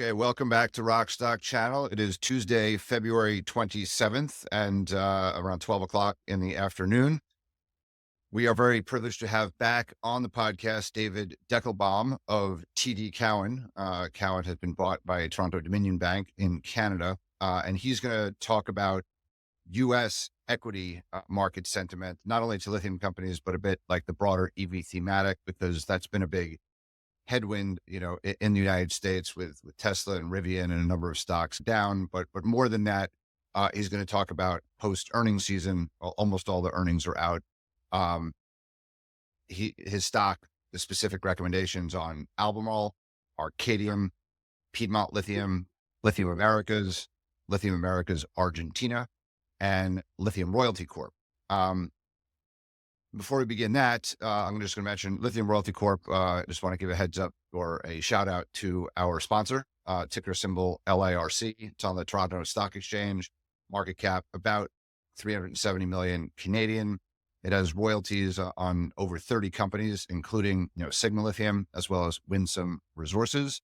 Okay, welcome back to Rockstock Channel. It is Tuesday, February 27th, and around 12 o'clock in the afternoon. We are very privileged to have back on the podcast David Deckelbaum of TD Cowen. Cowen has been bought by Toronto Dominion Bank in Canada, and he's going to talk about U.S. equity market sentiment, not only to lithium companies, but a bit like the broader EV thematic, because that's been a big headwind, in the United States with Tesla and Rivian and a number of stocks down. But more than that, he's going to talk about post earnings season. Almost all the earnings are out. Um, his stock, the specific recommendations on Albemarle, Arcadium, Piedmont Lithium, Lithium Americas Argentina, and Lithium Royalty Corp. Before we begin that, I'm just going to mention Lithium Royalty Corp. I just want to give a heads up or a shout out to our sponsor, ticker symbol LIRC. It's on the Toronto Stock Exchange, market cap about 370 million Canadian. It has royalties on over 30 companies, including Sigma Lithium, as well as Winsome Resources.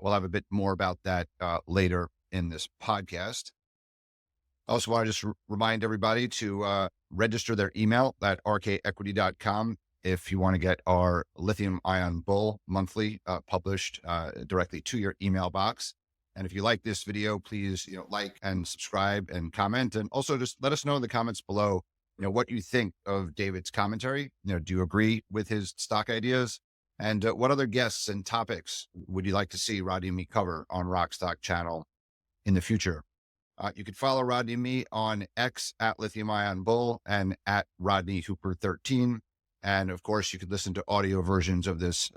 We'll have a bit more about that later in this podcast. I also want to just remind everybody to register their email at rkequity.com if you want to get our Lithium-ion Bull monthly published directly to your email box. And if you like this video, please like and subscribe and comment. And also just let us know in the comments below what you think of David's commentary. Do you agree with his stock ideas? And what other guests and topics would you like to see Rodney and me cover on Rockstock Channel in the future? You can follow Rodney and me on X at Lithium-ion Bull and at Rodney Hooper 13. And of course, you could listen to audio versions of this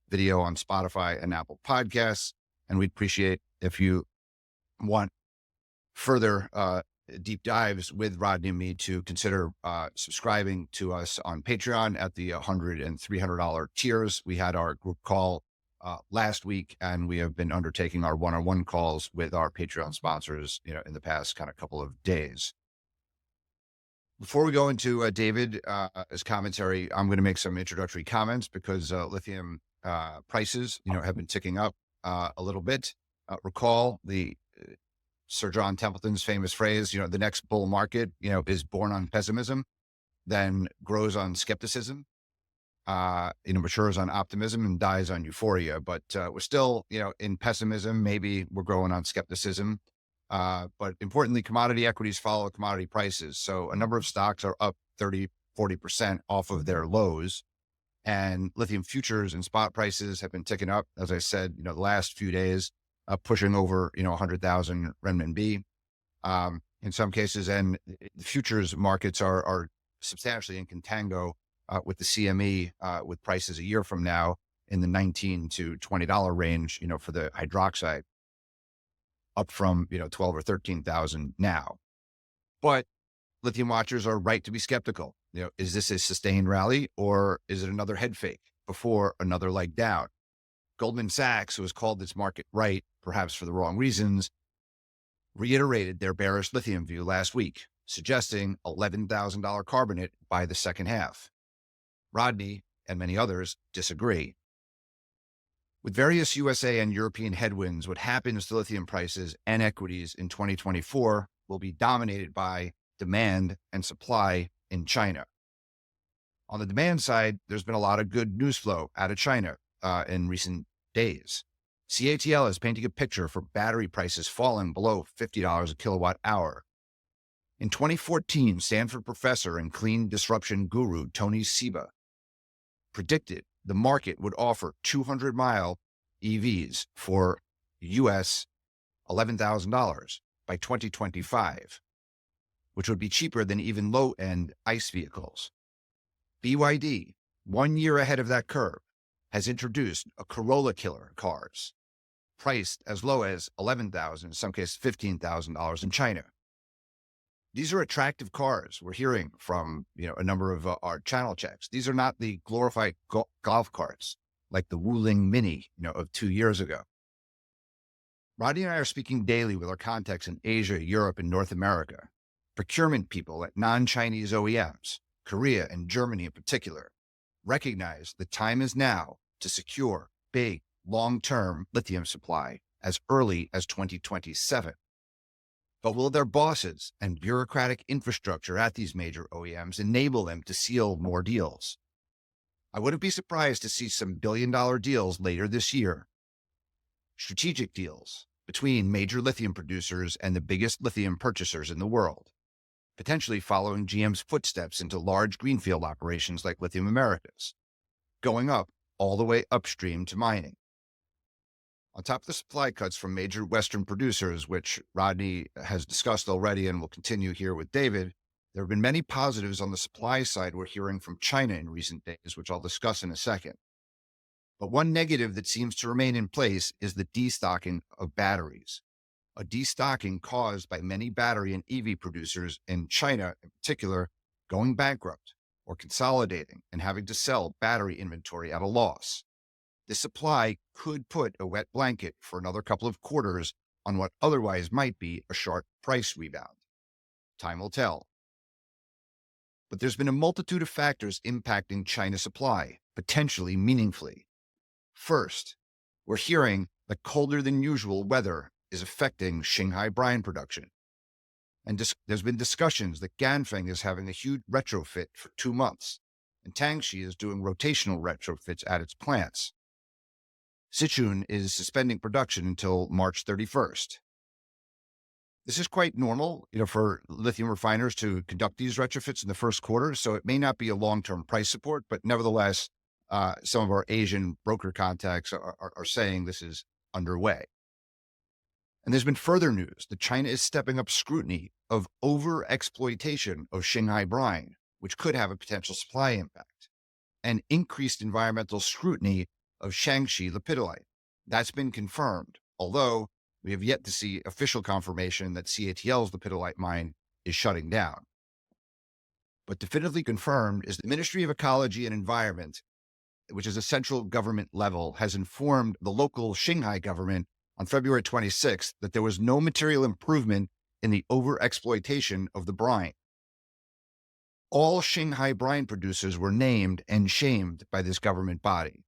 video on Spotify and Apple Podcasts. And we'd appreciate if you want further deep dives with Rodney and me to consider subscribing to us on Patreon at the $100 and $300 tiers. We had our group call last week, and we have been undertaking our one-on-one calls with our Patreon sponsors, in the past kind of couple of days. Before we go into David's commentary, I'm going to make some introductory comments because lithium prices, have been ticking up a little bit. Recall the Sir John Templeton's famous phrase, the next bull market, is born on pessimism, then grows on skepticism, matures on optimism and dies on euphoria. But we're still, in pessimism. Maybe we're growing on skepticism. But importantly, commodity equities follow commodity prices. So a number of stocks are up 30, 40% off of their lows. And lithium futures and spot prices have been ticking up, as I said, the last few days, pushing over, 100,000 renminbi in some cases. And the futures markets are substantially in contango with the CME, with prices a year from now in the $19 to $20 range, for the hydroxide, up from, 12 or 13,000 now. But lithium watchers are right to be skeptical. Is this a sustained rally or is it another head fake before another leg down? Goldman Sachs, who has called this market right, perhaps for the wrong reasons, reiterated their bearish lithium view last week, suggesting $11,000 carbonate by the second half. Rodney and many others disagree. With various USA and European headwinds, what happens to lithium prices and equities in 2024 will be dominated by demand and supply in China. On the demand side, there's been a lot of good news flow out of China in recent days. CATL is painting a picture for battery prices falling below $50 a kilowatt hour. In 2014, Stanford professor and clean disruption guru Tony Seba predicted the market would offer 200-mile EVs for US $11,000 by 2025, which would be cheaper than even low-end ICE vehicles. BYD, 1 year ahead of that curve, has introduced a Corolla killer cars, priced as low as $11,000, in some cases $15,000 in China. These are attractive cars. We're hearing from, a number of our channel checks. These are not the glorified golf carts like the Wuling Mini, of 2 years ago. Rodney and I are speaking daily with our contacts in Asia, Europe, and North America, procurement people at non-Chinese OEMs, Korea and Germany in particular, recognize the time is now to secure big, long-term lithium supply as early as 2027. But will their bosses and bureaucratic infrastructure at these major OEMs enable them to seal more deals? I wouldn't be surprised to see some billion-dollar deals later this year. Strategic deals between major lithium producers and the biggest lithium purchasers in the world, potentially following GM's footsteps into large greenfield operations like Lithium Americas, going up all the way upstream to mining. On top of the supply cuts from major Western producers, which Rodney has discussed already and will continue here with David, there have been many positives on the supply side we're hearing from China in recent days, which I'll discuss in a second. But one negative that seems to remain in place is the destocking of batteries, a destocking caused by many battery and EV producers in China in particular going bankrupt or consolidating and having to sell battery inventory at a loss. This supply could put a wet blanket for another couple of quarters on what otherwise might be a sharp price rebound. Time will tell. But there's been a multitude of factors impacting China supply, potentially meaningfully. First, we're hearing that colder than usual weather is affecting Shanghai brine production. And there's been discussions that Ganfeng is having a huge retrofit for 2 months, and Tangxi is doing rotational retrofits at its plants. Sichuan is suspending production until March 31st. This is quite normal, for lithium refiners to conduct these retrofits in the first quarter, so it may not be a long-term price support, but nevertheless, some of our Asian broker contacts are saying this is underway. And there's been further news that China is stepping up scrutiny of over-exploitation of Shanghai brine, which could have a potential supply impact, and increased environmental scrutiny of Shaanxi lepidolite. That's been confirmed, although we have yet to see official confirmation that CATL's lepidolite mine is shutting down. But definitively confirmed is the Ministry of Ecology and Environment, which is a central government level, has informed the local Shanghai government on February 26th that there was no material improvement in the overexploitation of the brine. All Shanghai brine producers were named and shamed by this government body,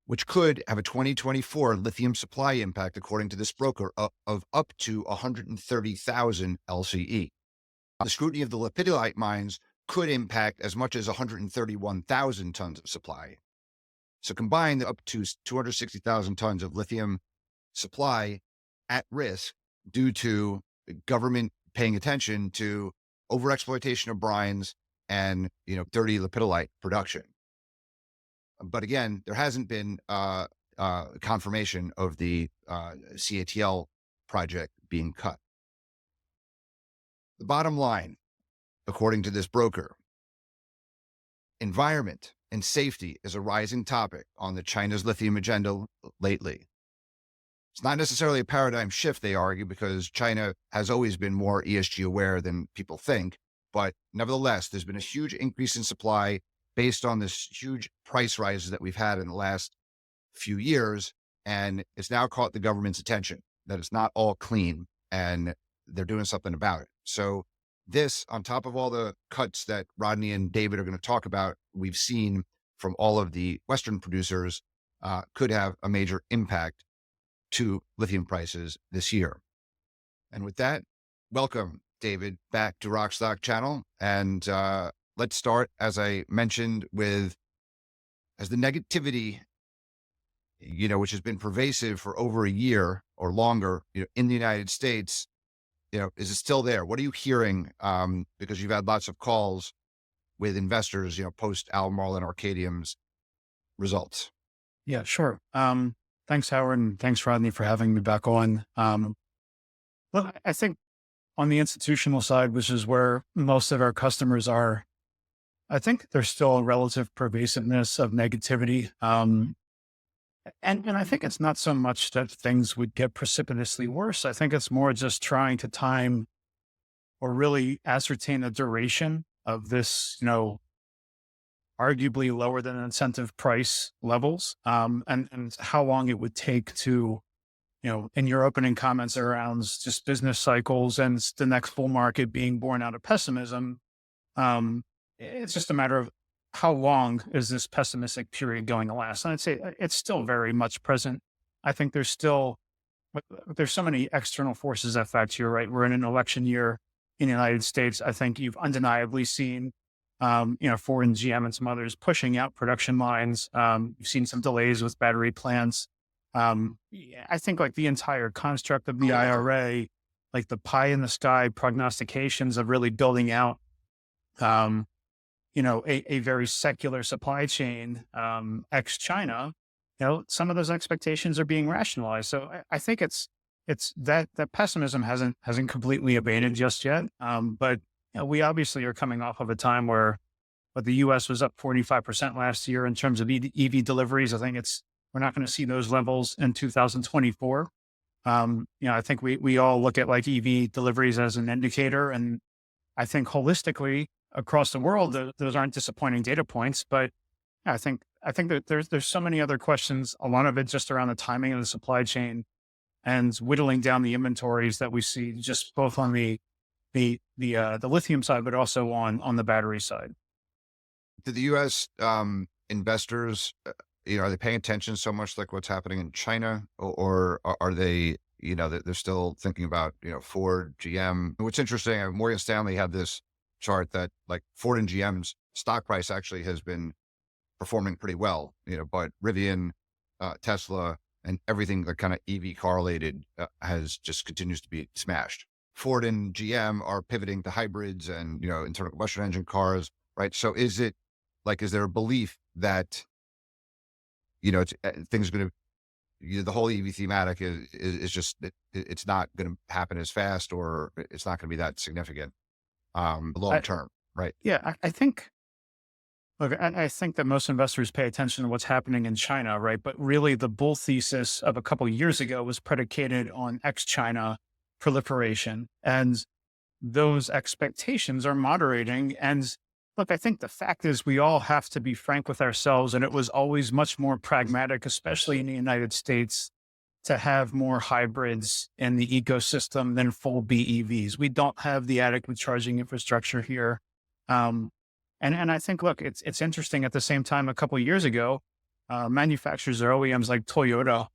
which could have a 2024 lithium supply impact, according to this broker, of up to 130,000 LCE. The scrutiny of the lepidolite mines could impact as much as 131,000 tons of supply. So combine up to 260,000 tons of lithium supply at risk due to government paying attention to overexploitation of brines and, dirty lepidolite production. But again, there hasn't been confirmation of the CATL project being cut. The bottom line, according to this broker, environment and safety is a rising topic on the China's lithium agenda lately. It's not necessarily a paradigm shift, they argue, because China has always been more ESG aware than people think. But nevertheless, there's been a huge increase in supply based on this huge price rises that we've had in the last few years. And it's now caught the government's attention that it's not all clean and they're doing something about it. So this, on top of all the cuts that Rodney and David are going to talk about, we've seen from all of the Western producers, could have a major impact to lithium prices this year. And with that, welcome, David, back to Rockstock Channel. And let's start, as I mentioned, as the negativity, which has been pervasive for over a year or longer, in the United States, is it still there? What are you hearing? Because you've had lots of calls with investors, post Albemarle and Arcadium's results. Yeah, sure. Thanks, Howard, and thanks, Rodney, for having me back on. Look, I think on the institutional side, which is where most of our customers are, I think there's still a relative pervasiveness of negativity. And I think it's not so much that things would get precipitously worse. I think it's more just trying to time or really ascertain the duration of this, arguably lower than incentive price levels, and how long it would take to, in your opening comments around just business cycles and the next bull market being born out of pessimism. It's just a matter of how long is this pessimistic period going to last? And I'd say it's still very much present I think there's so many external forces that affect you, right? We're in an election year in the United States. I think you've undeniably seen, Ford and GM and some others pushing out production lines. You've seen some delays with battery plants. Yeah, I think like the entire construct of the IRA, like the pie in the sky prognostications of really building out, um, a very secular supply chain, ex China, some of those expectations are being rationalized. So I think it's that pessimism hasn't completely abated just yet. But we obviously are coming off of a time where the U.S. was up 45% last year in terms of EV deliveries. I think we're not going to see those levels in 2024. I think we all look at like EV deliveries as an indicator, and I think holistically across the world, those aren't disappointing data points. But yeah, I think that there's so many other questions. A lot of it just around the timing of the supply chain and whittling down the inventories that we see, just both on the lithium side, but also on the battery side. Do the U.S. Investors, are they paying attention so much like what's happening in China, or are they, they're still thinking about, Ford, GM? What's interesting, Morgan Stanley had this chart that like Ford and GM's stock price actually has been performing pretty well, but Rivian, Tesla, and everything that kind of EV correlated has just continues to be smashed. Ford and GM are pivoting to hybrids and, internal combustion engine cars, right? So is there a belief that, things are going to, the whole EV thematic is just, it's not going to happen as fast, or it's not going to be that significant long term, right? Yeah, I think. Look, I think that most investors pay attention to what's happening in China, right? But really, the bull thesis of a couple of years ago was predicated on ex-China proliferation, and those expectations are moderating. And look, I think the fact is we all have to be frank with ourselves, and it was always much more pragmatic, especially in the United States, to have more hybrids in the ecosystem than full BEVs. We don't have the adequate charging infrastructure here. Um, and I think, look, it's interesting at the same time, a couple of years ago, manufacturers or OEMs like Toyota,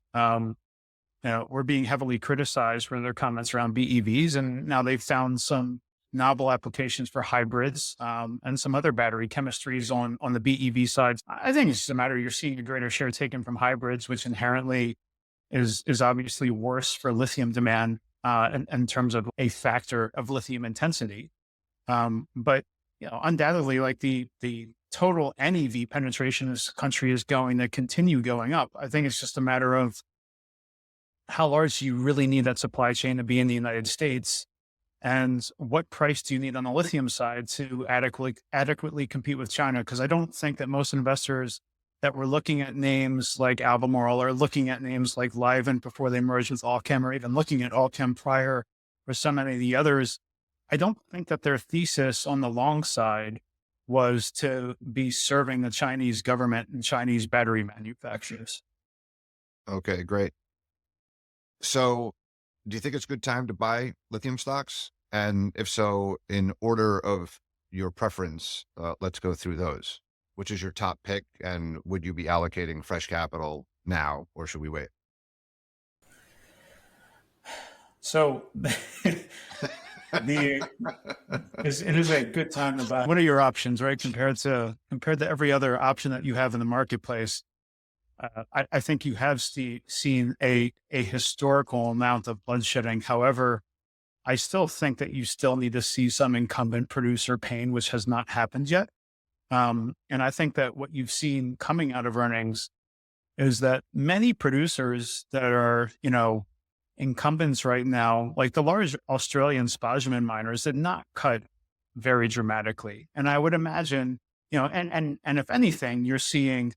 were being heavily criticized for their comments around BEVs. And now they've found some novel applications for hybrids, and some other battery chemistries on the BEV side. I think it's just a matter, you're seeing a greater share taken from hybrids, which inherently is obviously worse for lithium demand, in terms of a factor of lithium intensity. But undoubtedly, like the total NEV penetration in this country is going to continue going up. I think it's just a matter of how large do you really need that supply chain to be in the United States, and what price do you need on the lithium side to adequately compete with China? Because I don't think that most investors that were looking at names like Albemarle, or looking at names like Livent before they merged with Allchem, or even looking at Allchem prior for so many of the others, I don't think that their thesis on the long side was to be serving the Chinese government and Chinese battery manufacturers. Okay, great. So do you think it's a good time to buy lithium stocks? And if so, in order of your preference, let's go through those. Which is your top pick? And would you be allocating fresh capital now, or should we wait? So it is a good time to buy. What are your options, right? Compared to every other option that you have in the marketplace. I think you have seen a historical amount of bloodshedding. However, I still think that you still need to see some incumbent producer pain, which has not happened yet. And I think that what you've seen coming out of earnings is that many producers that are, incumbents right now, like the large Australian spodumene miners, did not cut very dramatically. And I would imagine, and if anything, you're seeing,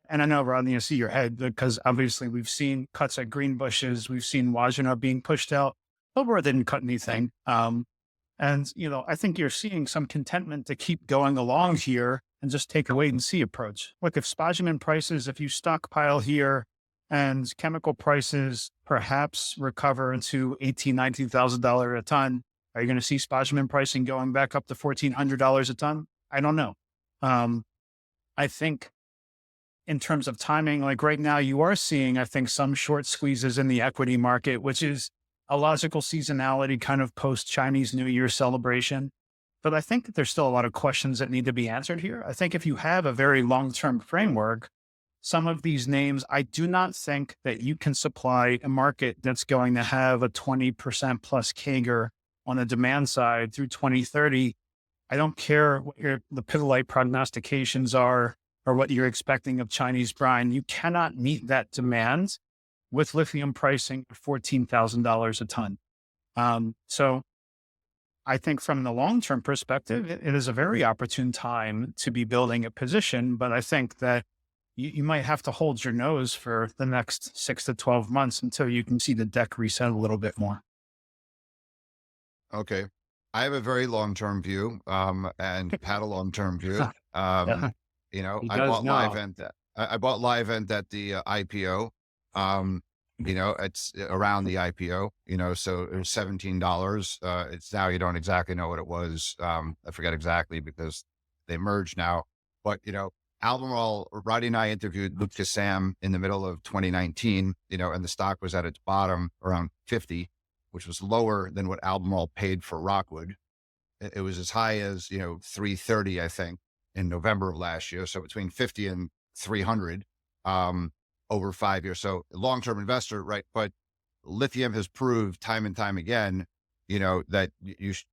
and I know, Rodney, you see your head, because obviously we've seen cuts at Greenbushes, we've seen Wodgina being pushed out. Pilbara didn't cut anything. And, I think you're seeing some contentment to keep going along here and just take a wait and see approach. Look, if spodumene prices, if you stockpile here and chemical prices perhaps recover to $18,000, $19,000 a ton, are you going to see spodumene pricing going back up to $1,400 a ton? I don't know. I think in terms of timing, like right now, you are seeing, I think, some short squeezes in the equity market, which is a logical seasonality kind of post Chinese New Year celebration. But I think that there's still a lot of questions that need to be answered here. I think if you have a very long term framework, some of these names, I do not think that you can supply a market that's going to have a 20% plus CAGR on the demand side through 2030. I don't care what the Pidilite prognostications are or what you're expecting of Chinese brine. You cannot meet that demand with lithium pricing at $14,000 a ton. So I think from the long-term perspective, it is a very opportune time to be building a position, but I think that you might have to hold your nose for the next 6 to 12 months until you can see the deck reset a little bit more. Okay. I have a very long-term view, and Pat a long-term view. Yeah, He I does bought now. I bought Livent at the IPO. It's around the IPO, so it was $17. It's now, you don't exactly know what it was. I forget exactly because they merged now, but, Albemarle, Roddy and I interviewed Luke Sam in the middle of 2019, and the stock was at its bottom around 50, which was lower than what Albemarle paid for Rockwood. It was as high as, 330, I think, in November of last year. So between 50 and 300, over 5 years. So long-term investor, right? But lithium has proved time and time again, that you should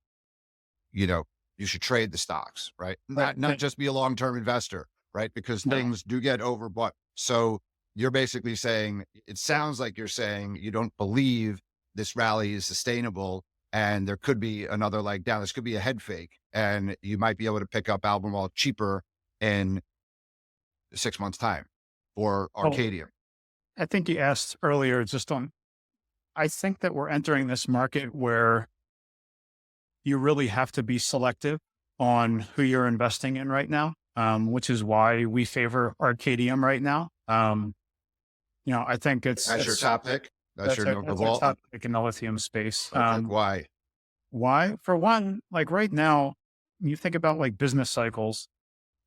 trade the stocks, right? Not just be a long-term investor, right? Because things do get overbought. So you're basically saying, it sounds like you're saying you don't believe this rally is sustainable and there could be another leg down. This could be a head fake and you might be able to pick up Albemarle cheaper in 6 months time or Arcadium. I think you asked earlier I think that we're entering this market where you really have to be selective on who you're investing in right now, which is why we favor Arcadium right now. I think That's your top pick. That's your our top pick in the lithium space. Why? Why? For one, like right now, you think about like business cycles.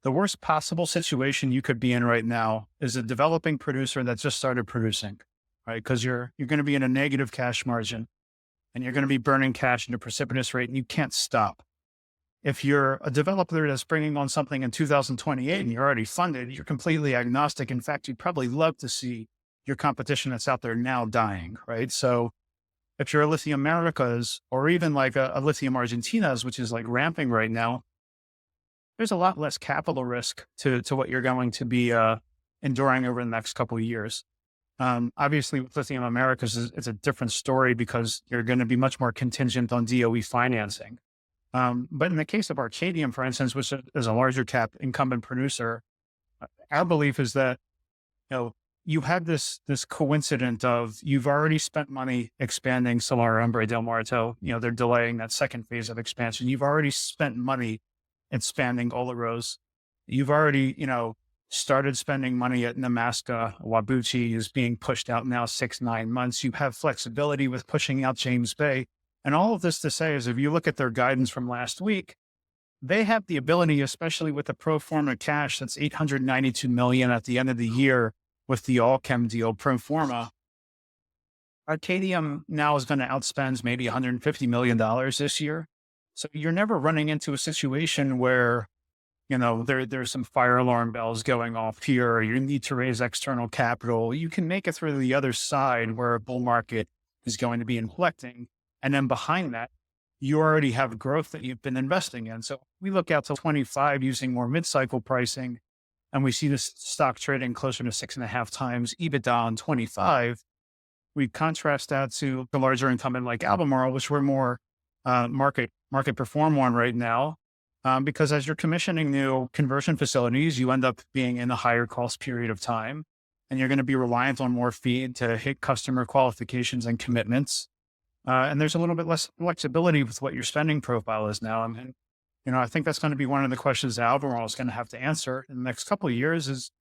The worst possible situation you could be in right now is a developing producer that just started producing, right? Because you're going to be in a negative cash margin and you're going to be burning cash at a precipitous rate and you can't stop. If you're a developer that's bringing on something in 2028 and you're already funded, you're completely agnostic. In fact, you'd probably love to see your competition that's out there now dying, right? So if you're a Lithium Americas or even like a Lithium Argentina's, which is like ramping right now, there's a lot less capital risk to what you're going to be enduring over the next couple of years. Obviously, with Lithium Americas, it's a different story because you're going to be much more contingent on DOE financing. But in the case of Arcadium, for instance, which is a larger cap incumbent producer, our belief is that you have this coincidence of you've already spent money expanding Salar Hombre del Muerto. They're delaying that second phase of expansion. You've already spent money expanding Olaroz. You've already, started spending money at Nemaska. Wabuchi is being pushed out now 6-9 months. You have flexibility with pushing out James Bay. And all of this to say is if you look at their guidance from last week, they have the ability, especially with the pro forma cash, that's $892 million at the end of the year with the Allchem deal pro forma. Arcadium now is going to outspend maybe $150 million this year. So you're never running into a situation where, there's some fire alarm bells going off here, or you need to raise external capital. You can make it through the other side where a bull market is going to be inflecting. And then behind that, you already have growth that you've been investing in. So we look out to 25 using more mid-cycle pricing, and we see this stock trading closer to 6.5 times EBITDA on 25. We contrast that to the larger incumbent like Albemarle, which we're more market perform on right now. Because as you're commissioning new conversion facilities, you end up being in a higher cost period of time, and you're going to be reliant on more feed to hit customer qualifications and commitments. And there's a little bit less flexibility with what your spending profile is now. And I think that's going to be one of the questions that Albemarle is going to have to answer in the next couple of years is,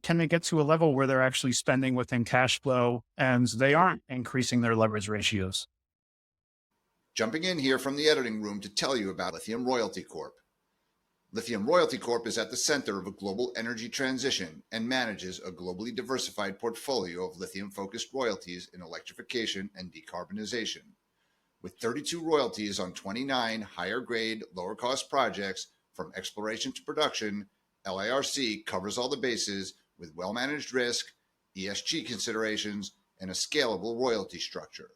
can they get to a level where they're actually spending within cash flow and they aren't increasing their leverage ratios? Jumping in here from the editing room to tell you about Lithium Royalty Corp. Lithium Royalty Corp is at the center of a global energy transition and manages a globally diversified portfolio of lithium-focused royalties in electrification and decarbonization. With 32 royalties on 29 higher-grade, lower-cost projects from exploration to production, LARC covers all the bases with well-managed risk, ESG considerations, and a scalable royalty structure.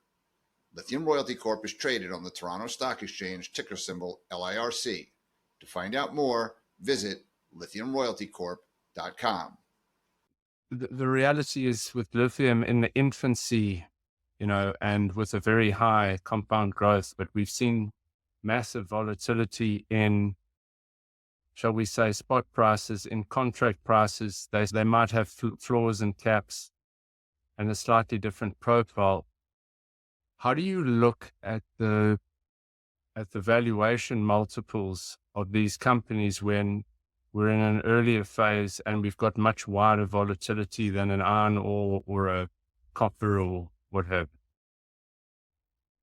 Lithium Royalty Corp is traded on the Toronto Stock Exchange, ticker symbol LIRC. To find out more, visit lithiumroyaltycorp.com. The reality is with lithium in the infancy, and with a very high compound growth, but we've seen massive volatility in, shall we say, spot prices, in contract prices. They might have floors and caps and a slightly different profile. How do you look at the valuation multiples of these companies when we're in an earlier phase and we've got much wider volatility than an iron ore or a copper or what have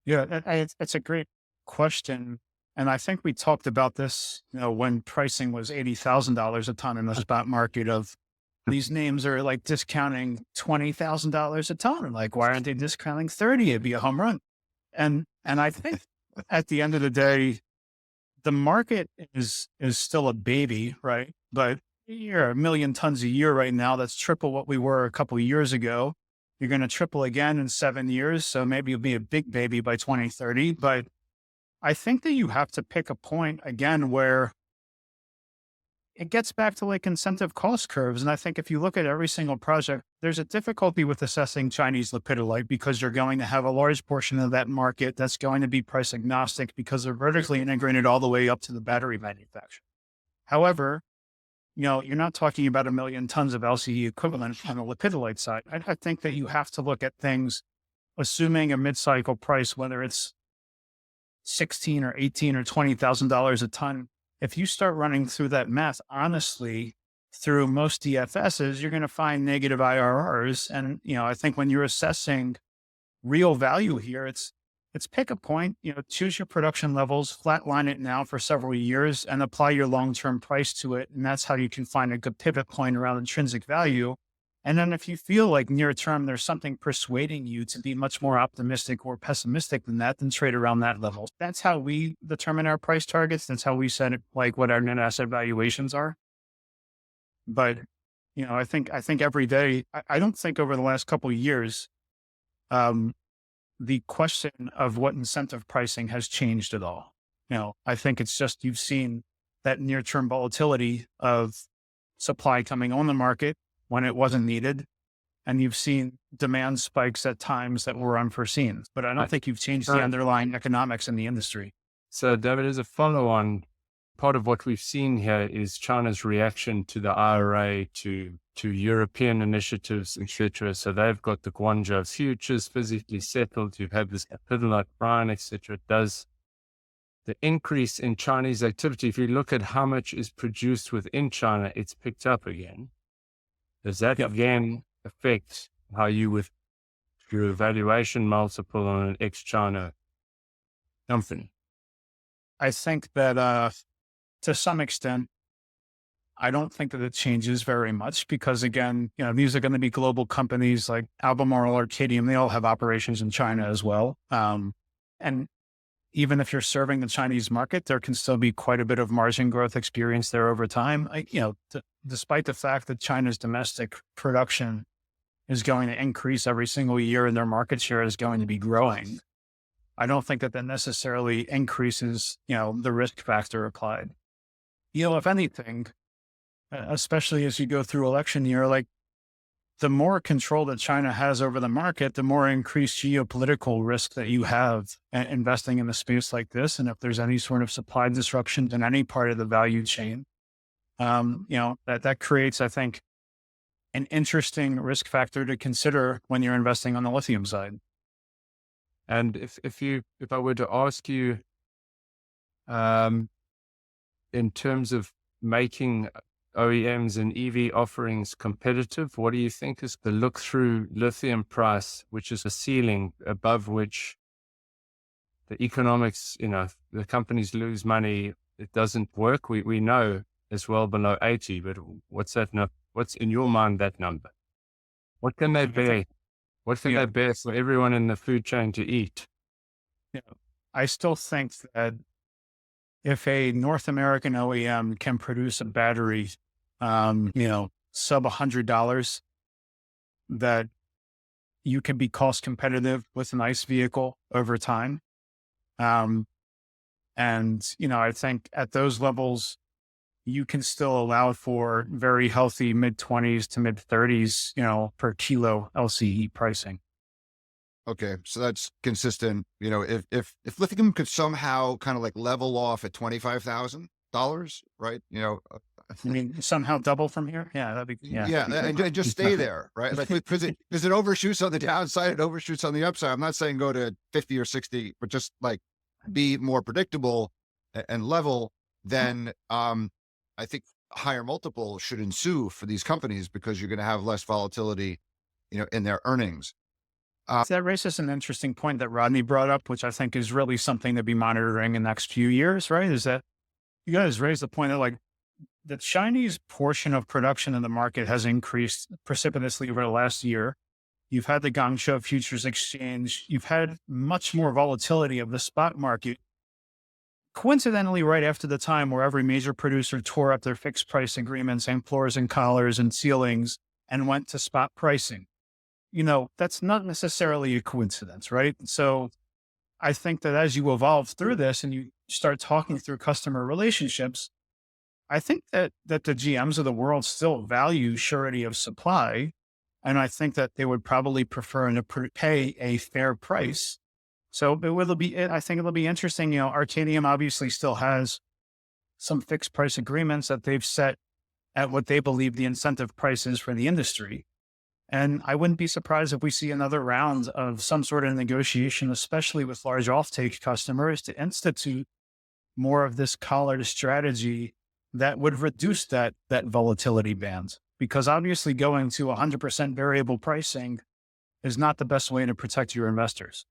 you? Yeah, it's a great question. And I think we talked about this, when pricing was $80,000 a ton in the spot market of these names are like discounting $20,000 a ton. And like, why aren't they discounting 30? It'd be a home run. And I think at the end of the day, the market is still a baby, right? But you're 1 million tons a year right now. That's triple what we were a couple of years ago. You're going to triple again in 7 years. So maybe you'll be a big baby by 2030. But I think that you have to pick a point again where it gets back to like incentive cost curves. And I think if you look at every single project, there's a difficulty with assessing Chinese lepidolite because you're going to have a large portion of that market that's going to be price agnostic because they're vertically integrated all the way up to the battery manufacturer. However, you're not talking about 1 million tons of LCE equivalent on the lepidolite side. I think that you have to look at things assuming a mid-cycle price, whether it's $16 or $18 or $20,000 a ton. If you start running through that math, honestly, through most DFSs, you're going to find negative IRRs. And, I think when you're assessing real value here, it's pick a point, choose your production levels, flatline it now for several years and apply your long-term price to it. And that's how you can find a good pivot point around intrinsic value. And then if you feel like near term, there's something persuading you to be much more optimistic or pessimistic than that, then trade around that level. That's how we determine our price targets. That's how we set it, like what our net asset valuations are. But, I think every day, I don't think over the last couple of years, the question of what incentive pricing has changed at all. I think it's just, you've seen that near-term volatility of supply coming on the market when it wasn't needed. And you've seen demand spikes at times that were unforeseen, but I don't think you've changed the underlying economics in the industry. So David, as a follow-on, part of what we've seen here is China's reaction to the IRA, to European initiatives, etc. So they've got the Guangzhou futures physically settled. You've had this lepidolite brine, etc. Does the increase in Chinese activity, if you look at how much is produced within China, it's picked up again. Does that again affect how you, with your evaluation multiple on an ex-China company? I think that to some extent, I don't think that it changes very much because, again, these are going to be global companies like Albemarle or Arcadium. They all have operations in China as well. And even if you're serving the Chinese market, there can still be quite a bit of margin growth experience there over time. Despite the fact that China's domestic production is going to increase every single year and their market share is going to be growing, I don't think that necessarily increases, the risk factor applied. If anything, especially as you go through election year, like the more control that China has over the market, the more increased geopolitical risk that you have investing in a space like this. And if there's any sort of supply disruption in any part of the value chain, that creates, I think, an interesting risk factor to consider when you're investing on the lithium side. And if I were to ask you, in terms of making OEMs and EV offerings competitive, what do you think is the look-through lithium price, which is a ceiling above which the economics, the companies lose money it doesn't work. We know it's well below 80, but what's that? What's in your mind that number? What can they bear? What can they bear for everyone in the food chain to eat? I still think that if a North American OEM can produce a battery, sub $100, that you can be cost competitive with an ICE vehicle over time. I think at those levels, you can still allow for very healthy mid-20s to mid-30s, per kilo LCE pricing. Okay, so that's consistent. If lithium could somehow kind of like level off at $25,000, right? I mean, somehow double from here. Yeah, that'd be, yeah, and just stay there, right? Like because it overshoots on the downside, it overshoots on the upside. I'm not saying go to 50 or 60, but just like be more predictable and level. Then I think higher multiple should ensue for these companies because you're going to have less volatility, in their earnings. So that raises an interesting point that Rodney brought up, which I think is really something to be monitoring in the next few years, right? Is that you guys raised the point that like the Chinese portion of production in the market has increased precipitously over the last year. You've had the Guangzhou Futures Exchange. You've had much more volatility of the spot market. Coincidentally, right after the time where every major producer tore up their fixed price agreements and floors and collars and ceilings and went to spot pricing. That's not necessarily a coincidence, right? So I think that as you evolve through this and you start talking through customer relationships, I think that the GMs of the world still value surety of supply. And I think that they would probably prefer to pay a fair price. So I think it'll be interesting. Arcadium obviously still has some fixed price agreements that they've set at what they believe the incentive price is for the industry. And I wouldn't be surprised if we see another round of some sort of negotiation, especially with large offtake customers, to institute more of this collared strategy that would reduce that volatility band. Because obviously going to 100% variable pricing is not the best way to protect your investors.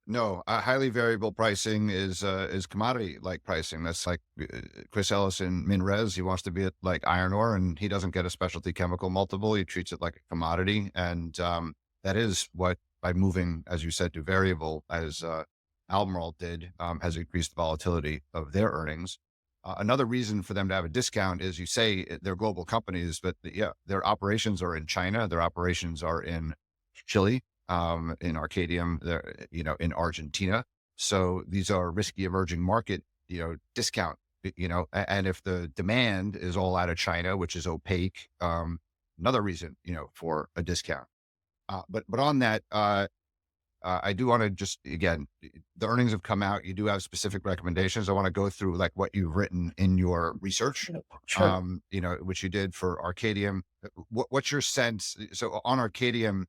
No, highly variable pricing is commodity like pricing. That's like Chris Ellison, Minres. He wants to be at like iron ore, and he doesn't get a specialty chemical multiple. He treats it like a commodity, and that is what, by moving, as you said, to variable, as Albemarle did, has increased the volatility of their earnings. Another reason for them to have a discount is, you say they're global companies, but their operations are in China. Their operations are in Chile. In Arcadium, in Argentina. So these are risky emerging market, discount, and if the demand is all out of China, which is opaque, another reason, for a discount. But on that, I do want to just, again, the earnings have come out. You do have specific recommendations. I want to go through like what you've written in your research, Sure. Which you did for Arcadium. What's your sense? So on Arcadium,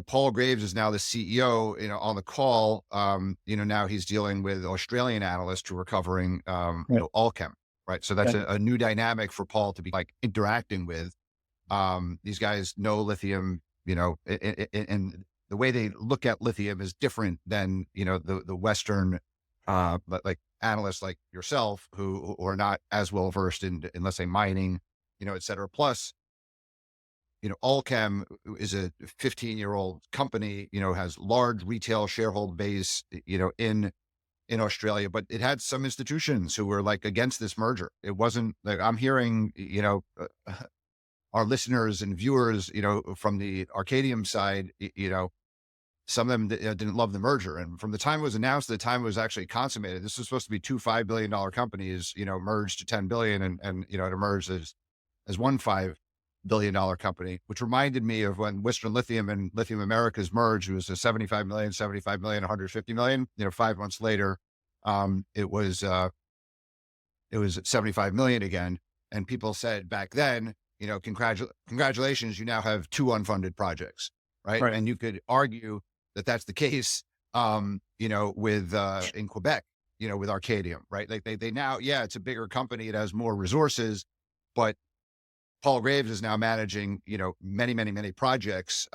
Paul Graves is now the CEO, on the call. Now he's dealing with Australian analysts who are covering, Allchem, right? So that's a new dynamic for Paul to be like interacting with. These guys know lithium, and the way they look at lithium is different than, the Western, like analysts like yourself who are not as well versed in, let's say, mining, et cetera. Plus, Allchem is a 15-year-old company, has large retail shareholder base, in Australia, but it had some institutions who were like against this merger. It wasn't like I'm hearing, our listeners and viewers, from the Arcadium side, some of them didn't love the merger. And from the time it was announced to the time it was actually consummated, this was supposed to be two $5 billion companies, merged to 10 billion and it emerged as one $5 billion company, which reminded me of when Western Lithium and Lithium Americas merged. It was a 75 million, 150 million. 5 months later, it was 75 million again. And people said back then, congratulations, you now have two unfunded projects, right? And you could argue that that's the case, with in Quebec, with Arcadium, right? Like they now, it's a bigger company, it has more resources, but Paul Graves is now managing, many, many, many projects,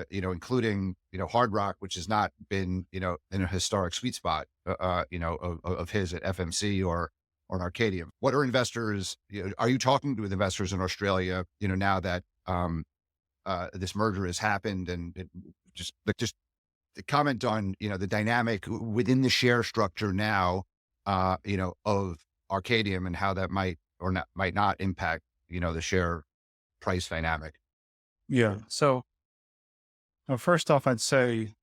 including, Hard Rock, which has not been, in a historic sweet spot, of his at FMC or on Arcadium. What are investors, are you talking with investors in Australia, now that, this merger has happened, and just the comment on, the dynamic within the share structure now, of Arcadium, and how that might or not might not impact, the share price dynamic. Yeah. So first off, I'd say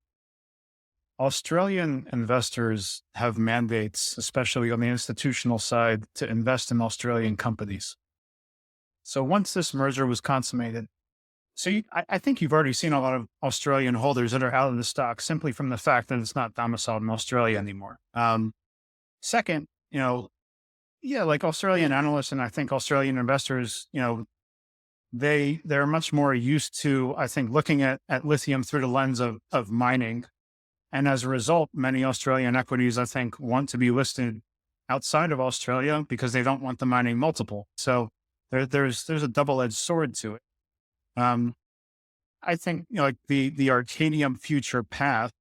Australian investors have mandates, especially on the institutional side, to invest in Australian companies. So once this merger was consummated, I think you've already seen a lot of Australian holders that are out of the stock simply from the fact that it's not domiciled in Australia anymore. Second, like Australian analysts and I think Australian investors, they're much more used to, I think, looking at lithium through the lens of mining. And as a result, many Australian equities, I think, want to be listed outside of Australia because they don't want the mining multiple. So there's a double-edged sword to it. I think, like the Arcadium future path,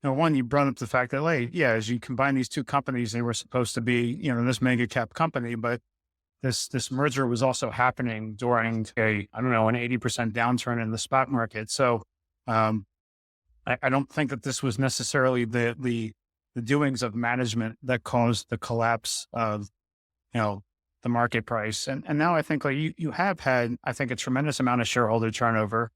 one, you brought up the fact that, as you combine these two companies, they were supposed to be, this mega cap company, but this merger was also happening during an 80% downturn in the stock market. So, I don't think that this was necessarily the doings of management that caused the collapse of, the market price. And now I think you have had, I think, a tremendous amount of shareholder turnover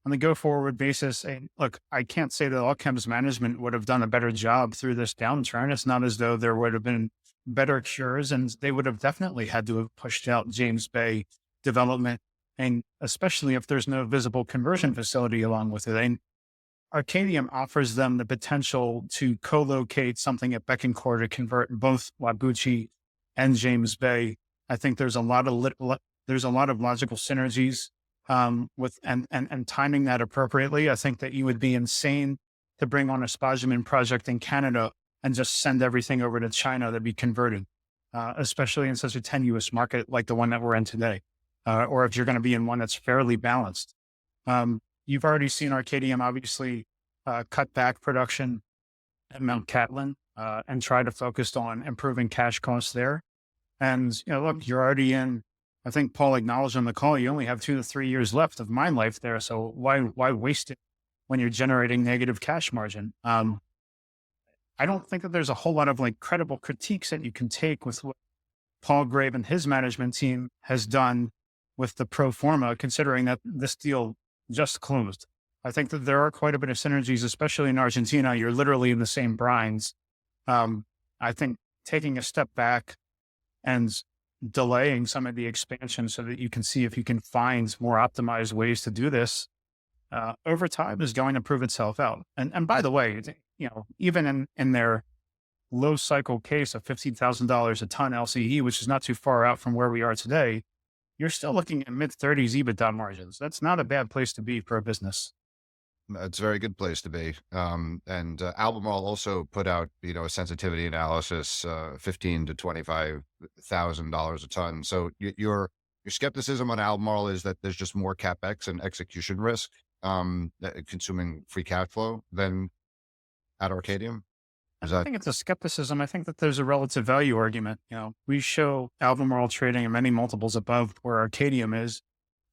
on the go forward basis. And look, I can't say that Allchem's management would have done a better job through this downturn. It's not as though there would have been better cures, and they would have definitely had to have pushed out James Bay development. And especially if there's no visible conversion facility along with it. And Arcadium offers them the potential to co-locate something at Bécancour to convert both Whabouchi and James Bay. I think there's a lot of logical synergies with and timing that appropriately. I think that you would be insane to bring on a spodumene project in Canada and just send everything over to China to be converted, especially in such a tenuous market like the one that we're in today, or if you're going to be in one that's fairly balanced. You've already seen Arcadium obviously cut back production at Mount Cattlin and try to focus on improving cash costs there. And, look, you're already in, I think Paul acknowledged on the call, you only have 2 to 3 years left of mine life there. So why waste it when you're generating negative cash margin? I don't think that there's a whole lot of credible critiques that you can take with what Paul Graves and his management team has done with the pro forma, considering that this deal just closed. I think that there are quite a bit of synergies, especially in Argentina. You're literally in the same brines. I think taking a step back and delaying some of the expansion so that you can see if you can find more optimized ways to do this over time is going to prove itself out. And by the way, even in their low cycle case of $15,000 a ton LCE, which is not too far out from where we are today, you're still looking at mid-30s EBITDA margins. That's not a bad place to be for a business. It's a very good place to be. And Albemarle also put out, a sensitivity analysis, $15,000 to $25,000 a ton. So your skepticism on Albemarle is that there's just more CapEx and execution risk, consuming free cash flow than at Arcadium. I think it's a skepticism. I think that there's a relative value argument. We show Albemarle trading at many multiples above where Arcadium is,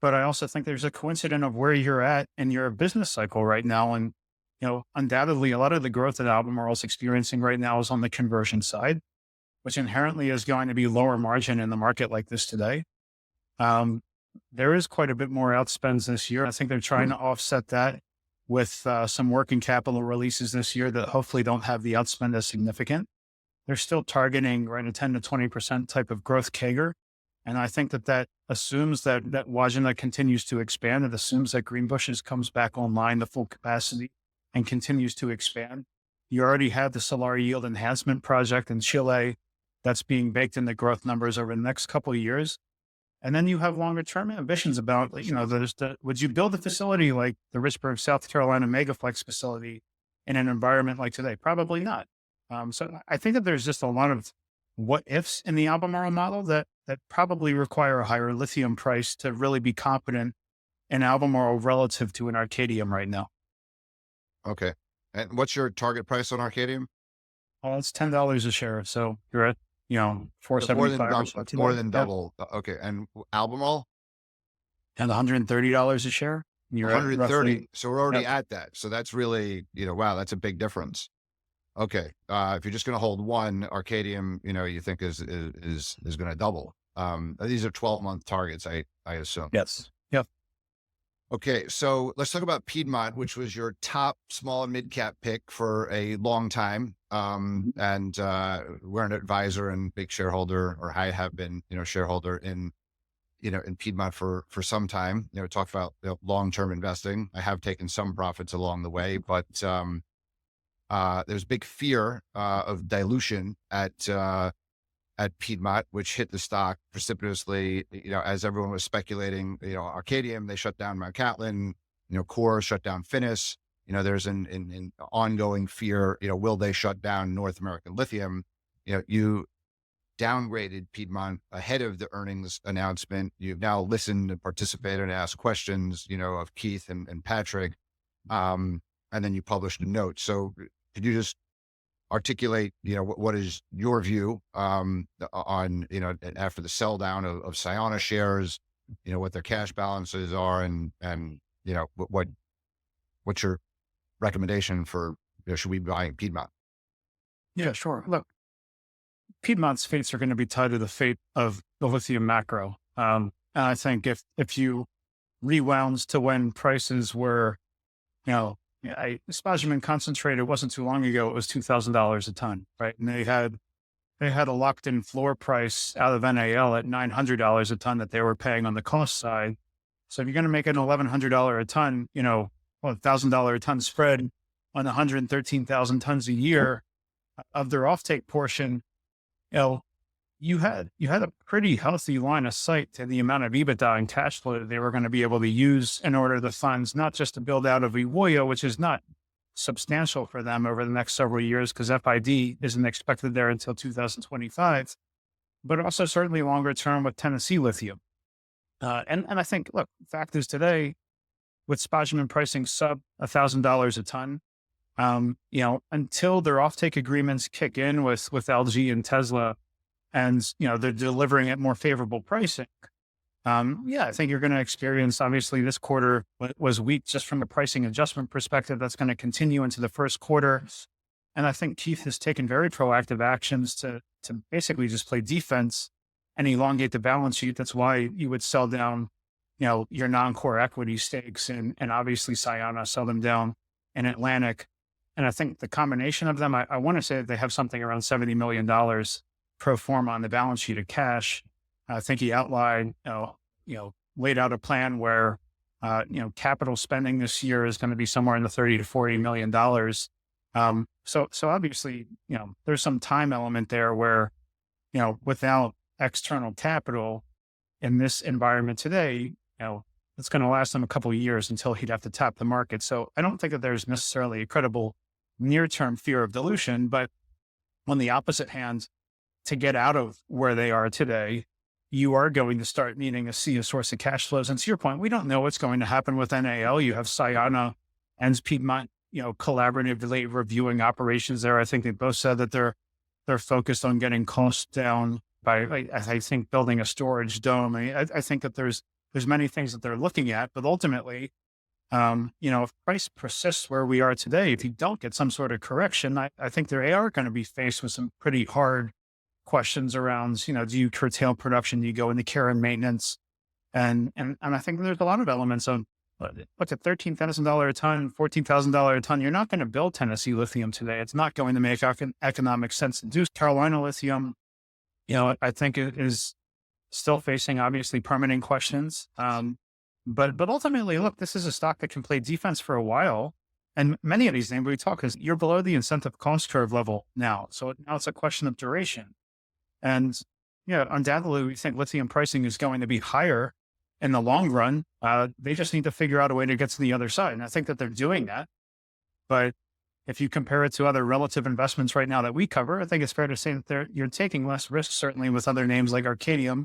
but I also think there's a coincidence of where you're at in your business cycle right now. And, undoubtedly a lot of the growth that Albemarle is experiencing right now is on the conversion side, which inherently is going to be lower margin in the market like this today. There is quite a bit more outspends this year. I think they're trying to offset that with some working capital releases this year that hopefully don't have the outspend as significant. They're still targeting a 10 to 20% type of growth CAGR. And I think that assumes that Wodgina continues to expand. It assumes that Greenbushes comes back online to full capacity and continues to expand. You already have the Solar Yield Enhancement Project in Chile that's being baked in the growth numbers over the next couple of years. And then you have longer term ambitions about, would you build a facility like the Richburg, South Carolina Megaflex facility in an environment like today? Probably not. So I think that there's just a lot what ifs in the Albemarle model that probably require a higher lithium price to really be competent in Albemarle relative to an Arcadium right now. Okay. And what's your target price on Arcadium? Well, it's $10 a share. So You're at four So more seventy than five or double, something. more Like than that. double. Okay. And Albemarle? And $130 a share. You're at 130. roughly, So we're already yep. at that. So that's really, wow, that's a big difference. Okay. If you're just going to hold one, Arcadium, you think is going to double. These are 12-month targets, I assume. Yes. Yep. Okay. So let's talk about Piedmont, which was your top small and mid cap pick for a long time. And we're an advisor and big shareholder, or I have been, shareholder in Piedmont for some time. Talk about long-term investing. I have taken some profits along the way, but there's big fear of dilution at Piedmont, which hit the stock precipitously. As everyone was speculating, Arcadium, they shut down Mount Catlin. Core shut down Finis. There's an ongoing fear. Will they shut down North American Lithium? You downgraded Piedmont ahead of the earnings announcement. You've now listened and participated and asked questions, of Keith and Patrick. And then you published a note. So could you just articulate, what is your view, on, after the sell down of Sayona shares, what their cash balances are and, what's your recommendation for, should we be buying Piedmont? Yeah, sure. Look, Piedmont's fates are going to be tied to the fate of the lithium macro. And I think if you rewound to when prices were, spodumene concentrate, it wasn't too long ago, it was $2,000 a ton, right? And they had a locked in floor price out of NAL at $900 a ton that they were paying on the cost side. So if you're going to make an $1,100 a ton, $1,000 a ton spread on 113,000 tons a year of their offtake portion, you had a pretty healthy line of sight to the amount of EBITDA and cash flow that they were going to be able to use in order to funds, not just to build out of Ewoyaa, which is not substantial for them over the next several years because FID isn't expected there until 2025, but also certainly longer term with Tennessee Lithium. And I think, look, the fact is today, with spodumene pricing sub $1,000 a ton, until their offtake agreements kick in with LG and Tesla, and they're delivering at more favorable pricing. I think you're going to experience, obviously, this quarter was weak just from a pricing adjustment perspective. That's going to continue into the first quarter, and I think Keith has taken very proactive actions to basically just play defense and elongate the balance sheet. That's why you would sell down, your non-core equity stakes, and obviously Sayona, sell them down in Atlantic. And I think the combination of them, I want to say that they have something around $70 million pro forma on the balance sheet of cash. I think he outlined, laid out a plan where, capital spending this year is going to be somewhere in the $30 to $40 million. So obviously, there's some time element there where, without external capital in this environment today, it's going to last them a couple of years until he'd have to tap the market. So I don't think that there's necessarily a credible near-term fear of dilution, but on the opposite hand, to get out of where they are today, you are going to start needing to see a source of cash flows. And to your point, we don't know what's going to happen with NAL. You have Sayona and Piedmont, collaboratively reviewing operations there. I think they both said that they're focused on getting costs down by, I think, building a storage dome. I think that there's many things that they're looking at, but ultimately, if price persists where we are today, if you don't get some sort of correction, I think they are going to be faced with some pretty hard questions around, do you curtail production? Do you go into care and maintenance? And I think there's a lot of elements on, look at $13,000 a ton, $14,000 a ton. You're not going to build Tennessee Lithium today. It's not going to make economic sense to do. Carolina Lithium, I think it is still facing obviously permitting questions. But ultimately, look, this is a stock that can play defense for a while. And many of these names we talk is you're below the incentive cost curve level now. So now it's a question of duration. And undoubtedly, we think lithium pricing is going to be higher in the long run. They just need to figure out a way to get to the other side. And I think that they're doing that. But, if you compare it to other relative investments right now that we cover, I think it's fair to say that you're taking less risk, certainly with other names like Arcadium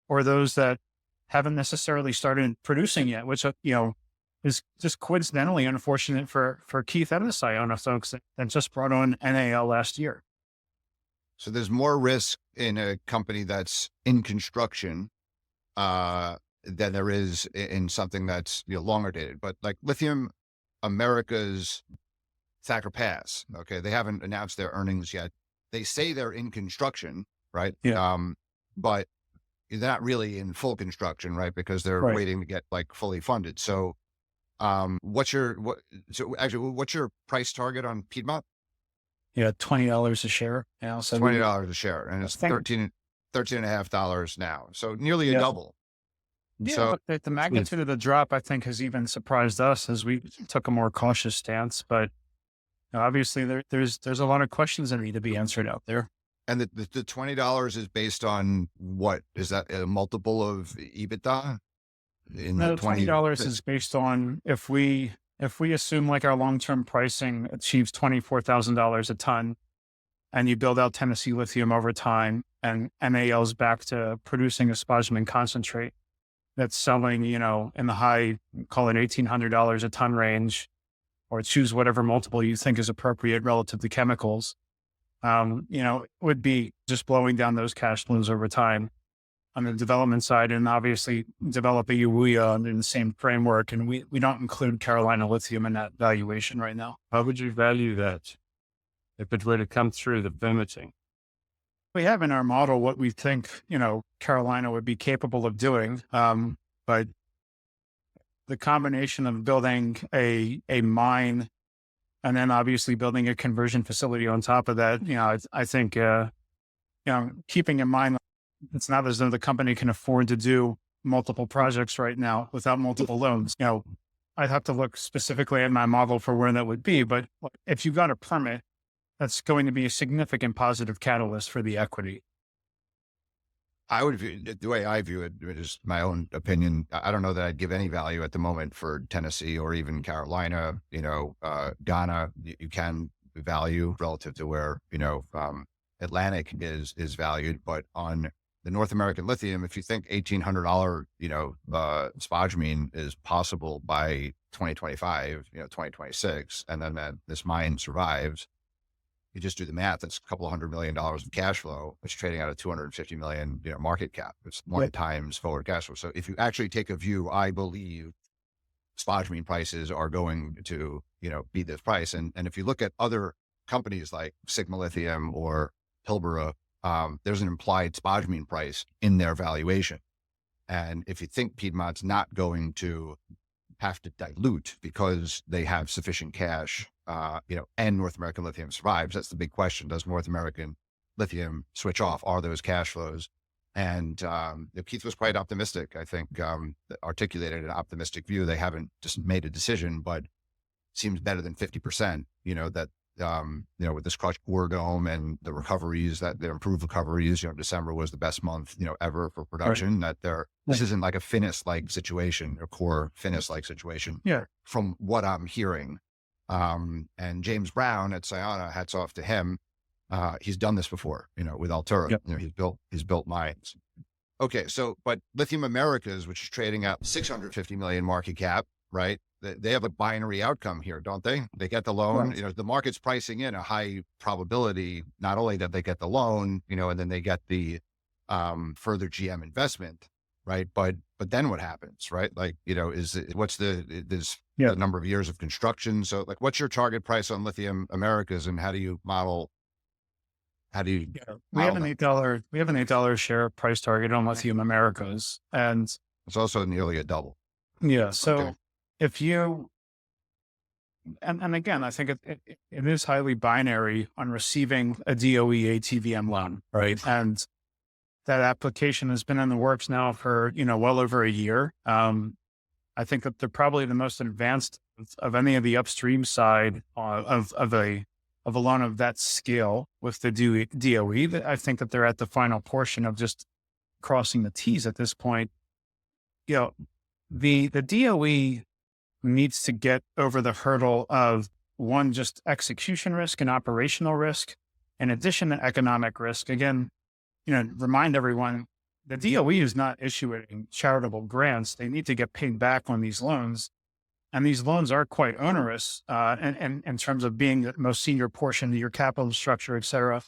or those that haven't necessarily started producing yet, which, is just coincidentally unfortunate for Keith and the Siona folks that just brought on NAL last year. So there's more risk in a company that's in construction than there is in something that's longer dated. But like Lithium America's Thacker Pass, okay, they haven't announced their earnings yet. They say they're in construction, right? Yeah. But they're not really in full construction, right? Because they're Right. waiting to get like fully funded. So, what's your price target on Piedmont? Yeah, $20 a share. Yeah, so $20 a share, and it's Thank- $13.5 now. So nearly a Yeah. double. Yeah, So but the magnitude of the drop, I think, has even surprised us as we took a more cautious stance. But obviously, there's a lot of questions that need to be answered out there. and the $20 is based on what? Is that a multiple of EBITDA? In No, the $20 is based on if we assume like our long-term pricing achieves $24,000 a ton, and you build out Tennessee Lithium over time, and NAL's back to producing a spodumene concentrate that's selling, in the high, call it $1,800 a ton range, or choose whatever multiple you think is appropriate relative to chemicals. It would be just blowing down those cash flows over time on the development side, and obviously develop a Uwea in the same framework. And we don't include Carolina Lithium in that valuation right now. How would you value that if it were to come through the permitting? We have in our model what we think, Carolina would be capable of doing. But the combination of building a mine and then obviously building a conversion facility on top of that, I think, keeping in mind, it's not as though the company can afford to do multiple projects right now without multiple loans. I'd have to look specifically at my model for where that would be. But if you got a permit, that's going to be a significant positive catalyst for the equity. I would view the way I view it is my own opinion. I don't know that I'd give any value at the moment for Tennessee or even Carolina. Ghana, you can value relative to where Atlantic is valued, but on the North American lithium, if you think $1,800 spodumene is possible by 2025, 2026, and then that this mine survives, you just do the math. That's a couple of $100 million of cash flow. It's trading at a 250 million, market cap. It's 1 times forward cash flow. So if you actually take a view, I believe spodumene prices are going to, be this price. And if you look at other companies like Sigma Lithium or Pilbara, there's an implied spodumene price in their valuation. And if you think Piedmont's not going to have to dilute because they have sufficient cash, and North American Lithium survives, that's the big question. Does North American Lithium switch off? Are those cash flows? And Keith was quite optimistic, I think, articulated an optimistic view. They haven't just made a decision, but seems better than 50%, that with this crushed ore dome and the recoveries, that the improved recoveries, December was the best month, ever for production, that this isn't like a Finniss-like situation or core Finniss-like situation. Yeah. From what I'm hearing. And James Brown at Siona, hats off to him. He's done this before, with Altura. Yep. He's built mines. Okay. So, but Lithium Americas, which is trading at 650 million market cap, right? They have a binary outcome here, don't they? They get the loan, Right. The market's pricing in a high probability, not only that they get the loan, and then they get the, further GM investment, right? But then what happens, right? Like, what's the number of years of construction? So like, what's your target price on Lithium Americas, and how do you model? We have an $8 share price target on Lithium Americas, and It's also nearly a double. yeah. So Okay. if you, and again, I think it is highly binary on receiving a DOE ATVM loan, right? And that application has been in the works now for, well over a year. I think that they're probably the most advanced of any of the upstream side of a loan of that scale with the DOE. I think that they're at the final portion of just crossing the T's at this point. The DOE needs to get over the hurdle of one, just execution risk and operational risk, in addition to economic risk. Again, remind everyone, the DOE is not issuing charitable grants. They need to get paid back on these loans. And these loans are quite onerous and in terms of being the most senior portion of your capital structure, et cetera.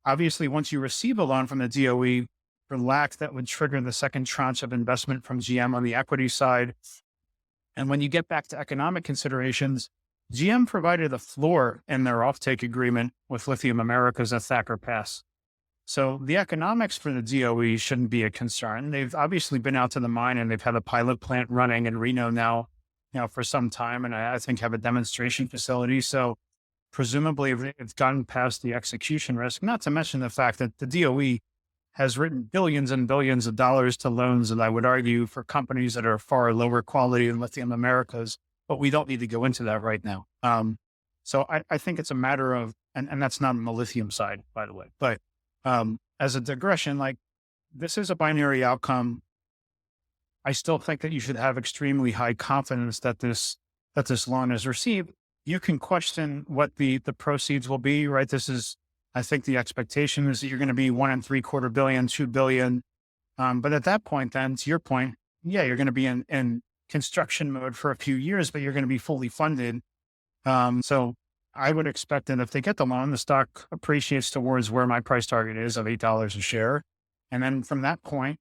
Obviously, once you receive a loan from the DOE, for lack, that would trigger the second tranche of investment from GM on the equity side. And when you get back to economic considerations, GM provided a floor in their offtake agreement with Lithium Americas at Thacker Pass. So the economics for the DOE shouldn't be a concern. They've obviously been out to the mine and they've had a pilot plant running in Reno now, for some time, and I think have a demonstration facility. So presumably it's gotten past the execution risk, not to mention the fact that the DOE has written billions and billions of dollars to loans that I would argue for companies that are far lower quality than Lithium Americas, but we don't need to go into that right now. So I think it's a matter of, and that's not on the lithium side, by the way, but as a digression, like, this is a binary outcome. I still think that you should have extremely high confidence that this loan is received. You can question what the proceeds will be, right? I think the expectation is that you're going to be $1.75 billion, $2 billion. But at that point, then, to your point, yeah, you're going to be in construction mode for a few years, but you're going to be fully funded. So I would expect that if they get the loan, the stock appreciates towards where my price target is of $8 a share. And then from that point,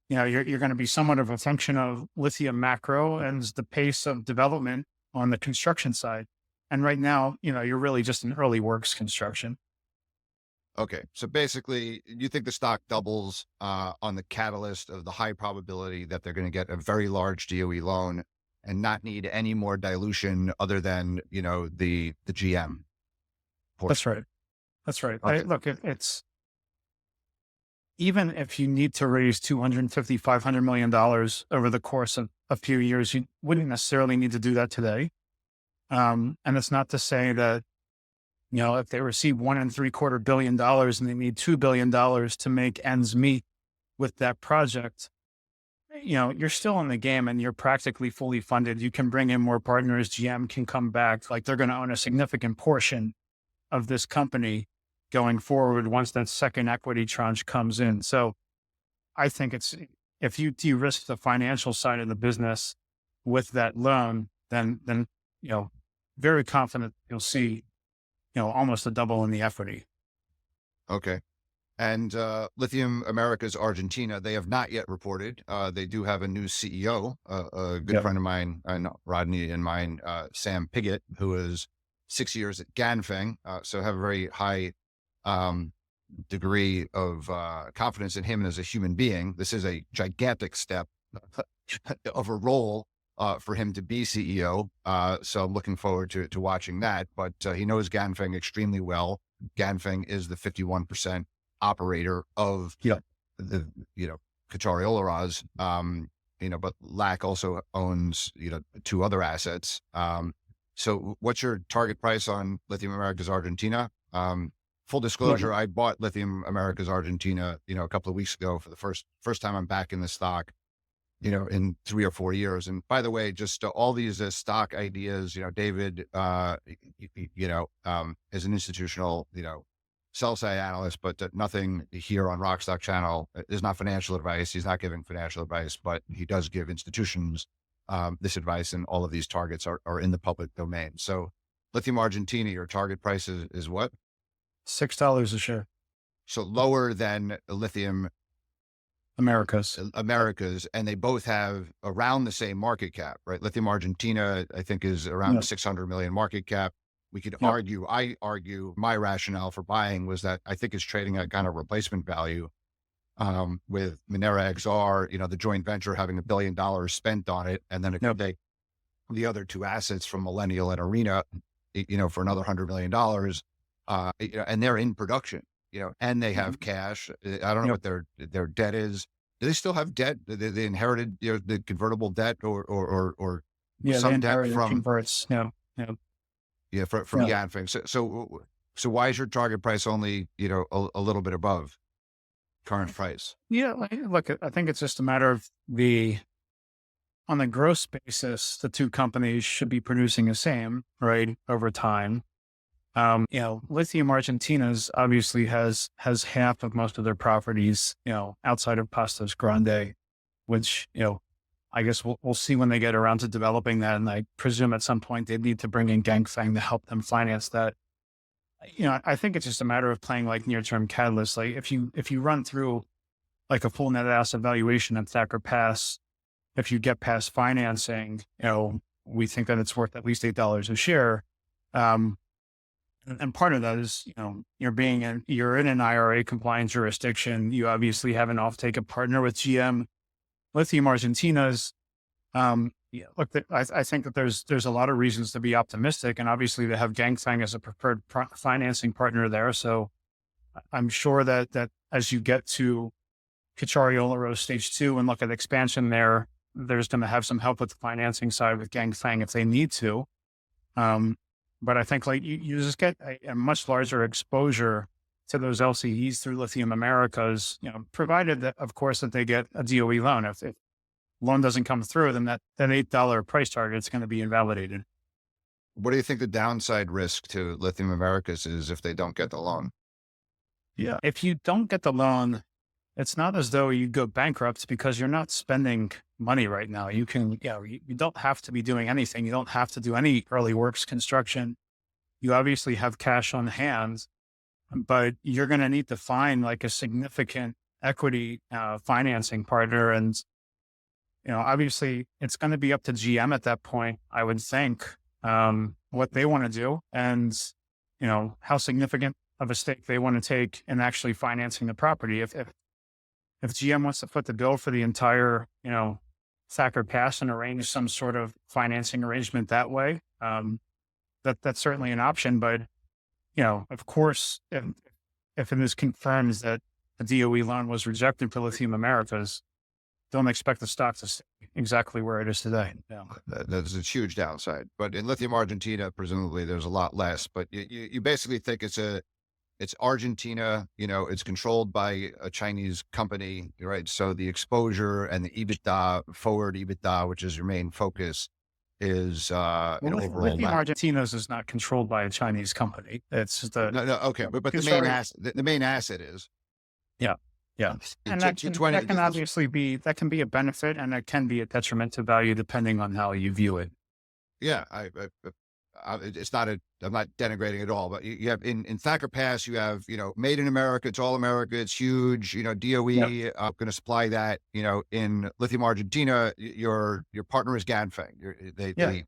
you're going to be somewhat of a function of lithium macro and the pace of development on the construction side. And right now, you're really just in early works construction. Okay. So basically, you think the stock doubles on the catalyst of the high probability that they're going to get a very large DOE loan and not need any more dilution other than, the GM portion. That's right. Okay. Look, it's, even if you need to raise $250, $500 million over the course of a few years, you wouldn't necessarily need to do that today. And it's not to say that, if they receive $1.75 billion and they need $2 billion to make ends meet with that project, you're still in the game and you're practically fully funded. You can bring in more partners. GM can come back. Like, they're going to own a significant portion of this company going forward once that second equity tranche comes in. So I think if you de-risk the financial side of the business with that loan, then very confident you'll see, almost a double in the equity. Okay. And Lithium Americas Argentina, they have not yet reported. They do have a new CEO, a good friend of mine, Rodney and mine, Sam Pigott, who is 6 years at Ganfeng. So have a very high degree of confidence in him as a human being. This is a gigantic step of a role for him to be CEO. So I'm looking forward to watching that. But he knows Ganfeng extremely well. Ganfeng is the 51% operator of the Caucharí-Olaroz. But LAC also owns two other assets. So what's your target price on Lithium Americas Argentina? Full disclosure, I bought Lithium Americas Argentina, a couple of weeks ago for the first time I'm back in the stock, in 3 or 4 years. And by the way, just all these stock ideas, David, is an institutional, sell side analyst, but nothing here on Rockstock channel is not financial advice. He's not giving financial advice, but he does give institutions this advice, and all of these targets are in the public domain. So Lithium Argentina, your target price is what? $6 a share. So lower than Lithium Americas, and they both have around the same market cap, right? Lithium Argentina, I think, is around 600 million market cap. We could I argue my rationale for buying was that I think it's trading at kind of replacement value with Minera XR, the joint venture having $1 billion spent on it. And then it could take the other two assets from Millennial and Arena, for another $100 million. And they're in production, and they have cash. I don't know what their debt is. Do they still have debt? They inherited, the convertible debt or some debt from converts. From Ganfeng. So why is your target price only, a little bit above current price? Yeah, look, I think it's just a matter of the on a gross basis, the two companies should be producing the same, right, over time. Lithium Argentina's obviously has half of most of their properties, outside of Pastos Grande, which, I guess we'll see when they get around to developing that. And I presume at some point they'd need to bring in Ganfeng to help them finance that. I think it's just a matter of playing like near-term catalysts. Like if you run through like a full net asset valuation at Thacker Pass, if you get past financing, we think that it's worth at least $8 a share. And part of that is, you're in an IRA compliant jurisdiction. You obviously have an offtake partner with GM. Lithium Argentina's, look, I think that there's a lot of reasons to be optimistic, and obviously they have Ganfeng as a preferred financing partner there. So I'm sure that as you get to Caucharí-Olaroz stage 2 and look at expansion there, there's going to have some help with the financing side with Ganfeng if they need to. But I think like you just get a much larger exposure to those LCEs through Lithium Americas, provided that, of course, that they get a DOE loan. If loan doesn't come through, then that $8 price target is going to be invalidated. What do you think the downside risk to Lithium Americas is if they don't get the loan? Yeah. If you don't get the loan, it's not as though you go bankrupt because you're not spending money right now. You can, you don't have to be doing anything. You don't have to do any early works construction. You obviously have cash on hand, but you're going to need to find like a significant equity financing partner. And, obviously it's going to be up to GM at that point, I would think, what they want to do and, how significant of a stake they want to take in actually financing the property. If GM wants to foot the bill for the entire, Thacker Pass and arrange some sort of financing arrangement that way, that's certainly an option. But, of course, if it is confirmed that the DOE loan was rejected for Lithium Americas, don't expect the stock to stay exactly where it is today. Yeah. That's a huge downside. But in Lithium Argentina, presumably there's a lot less. But you basically think it's Argentina, it's controlled by a Chinese company, right? So the exposure and the EBITDA, forward EBITDA, which is your main focus, is overall. Lithium Argentina's is not controlled by a Chinese company. It's the no, okay, but the main asset, the main asset is. Yeah. And that can obviously be a benefit, and it can be a detriment to value depending on how you view it. Yeah, it's not I'm not denigrating at all, but you have in Thacker Pass, you have, made in America, it's all America, it's huge, DOE, going to supply that, in Lithium Argentina, your partner is Ganfeng. They 20%,